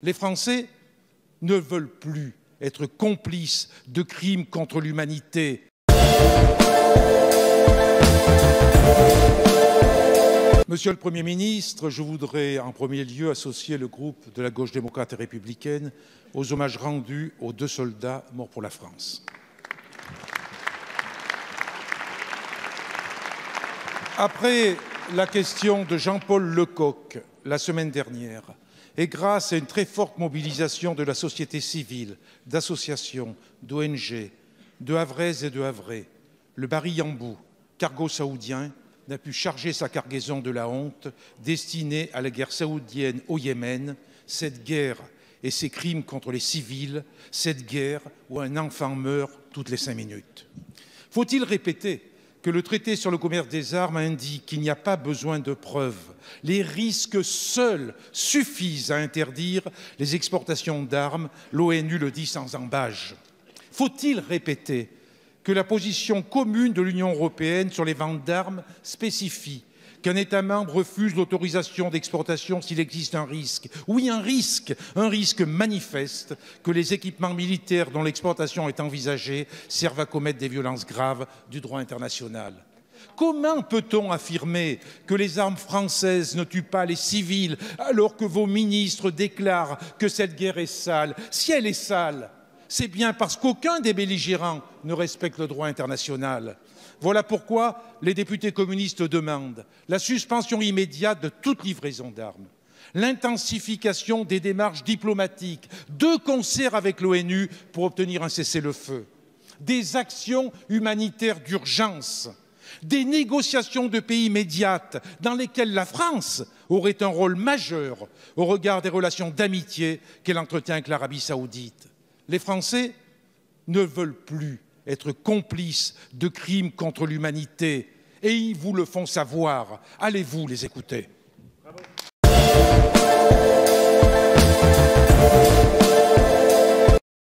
Les Français ne veulent plus être complices de crimes contre l'humanité. Monsieur le Premier ministre, je voudrais en premier lieu associer le groupe de la gauche démocrate et républicaine aux hommages rendus aux 2 soldats morts pour la France. Après la question de Jean-Paul Lecoq la semaine dernière, et grâce à une très forte mobilisation de la société civile, d'associations, d'ONG, de Havraises et de Havrais, le Barry Yambou, cargo saoudien, n'a pu charger sa cargaison de la honte destinée à la guerre saoudienne au Yémen, cette guerre et ses crimes contre les civils, cette guerre où un enfant meurt toutes les 5 minutes. Faut-il répéter que le traité sur le commerce des armes indique qu'il n'y a pas besoin de preuves. Les risques seuls suffisent à interdire les exportations d'armes. L'ONU le dit sans ambages. Faut-il répéter que la position commune de l'Union européenne sur les ventes d'armes spécifie qu'un État membre refuse l'autorisation d'exportation s'il existe un risque. Oui, un risque manifeste que les équipements militaires dont l'exportation est envisagée servent à commettre des violences graves du droit international. Comment peut-on affirmer que les armes françaises ne tuent pas les civils alors que vos ministres déclarent que cette guerre est sale? Si elle est sale, c'est bien parce qu'aucun des belligérants ne respecte le droit international. Voilà pourquoi les députés communistes demandent la suspension immédiate de toute livraison d'armes, l'intensification des démarches diplomatiques, de concert avec l'ONU pour obtenir un cessez-le-feu, des actions humanitaires d'urgence, des négociations de paix immédiates dans lesquelles la France aurait un rôle majeur au regard des relations d'amitié qu'elle entretient avec l'Arabie saoudite. Les Français ne veulent plus être complices de crimes contre l'humanité et ils vous le font savoir. Allez-vous les écouter ?